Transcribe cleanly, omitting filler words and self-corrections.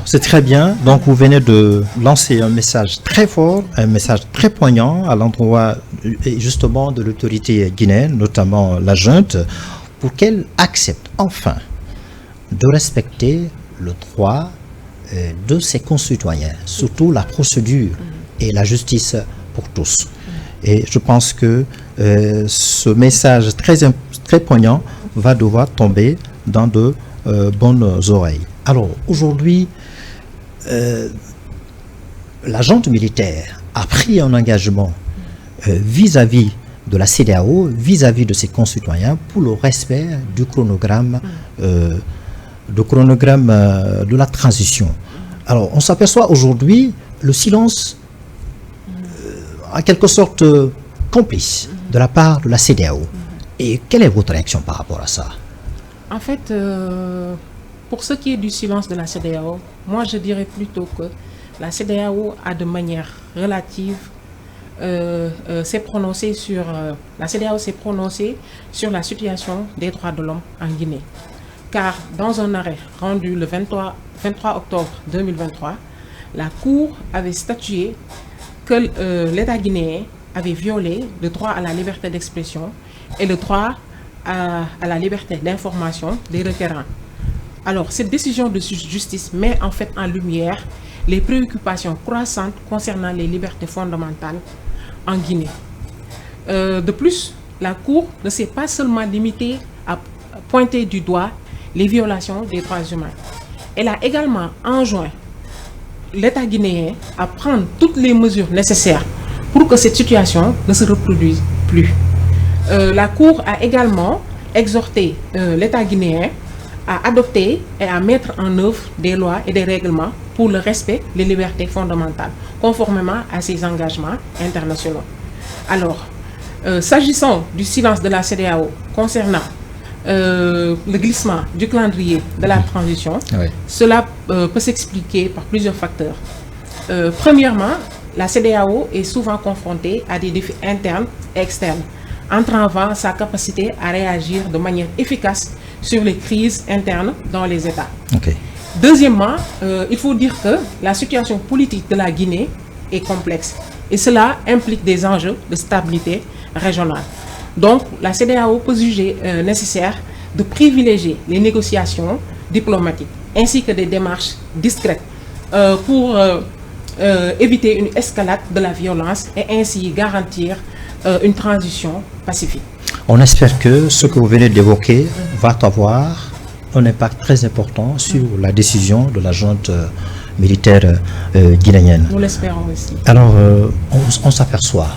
c'est très bien. Donc, vous venez de lancer un message très fort, un message très poignant à l'endroit justement de l'autorité guinéenne, notamment la junte, pour qu'elle accepte enfin de respecter le droit de ses concitoyens, surtout la procédure et la justice pour tous. Et je pense que ce message très poignant va devoir tomber dans de bonnes oreilles. Alors aujourd'hui, la junte militaire a pris un engagement vis-à-vis de la CEDEAO, vis-à-vis de ses concitoyens, pour le respect du chronogramme, de la transition. Alors on s'aperçoit aujourd'hui le silence en quelque sorte complice de la part de la CEDEAO. Et quelle est votre réaction par rapport à ça? En fait, pour ce qui est du silence de la CEDEAO, moi je dirais plutôt que la CEDEAO a de manière relative s'est prononcée sur la CEDEAO s'est prononcée sur la situation des droits de l'homme en Guinée. Car dans un arrêt rendu le 23 octobre 2023, la Cour avait statué que l'État guinéen avait violé le droit à la liberté d'expression et le droit à la liberté d'information des requérants. Alors, cette décision de justice met en fait en lumière les préoccupations croissantes concernant les libertés fondamentales en Guinée. De plus, la Cour ne s'est pas seulement limitée à pointer du doigt les violations des droits humains. Elle a également enjoint l'État guinéen à prendre toutes les mesures nécessaires pour que cette situation ne se reproduise plus. La Cour a également exhorté l'État guinéen à adopter et à mettre en œuvre des lois et des règlements pour le respect des libertés fondamentales, conformément à ses engagements internationaux. Alors, s'agissant du silence de la CEDEAO concernant le glissement du calendrier de la transition, Oui. cela peut s'expliquer par plusieurs facteurs. Premièrement, la CEDEAO est souvent confrontée à des défis internes et externes, entravant sa capacité à réagir de manière efficace sur les crises internes dans les États. Okay. Deuxièmement, il faut dire que la situation politique de la Guinée est complexe et cela implique des enjeux de stabilité régionale. Donc, la CEDEAO peut juger nécessaire de privilégier les négociations diplomatiques ainsi que des démarches discrètes pour éviter une escalade de la violence et ainsi garantir une transition pacifique. On espère que ce que vous venez d'évoquer va avoir un impact très important sur la décision de la junte militaire guinéenne. Nous l'espérons aussi. Alors, on s'aperçoit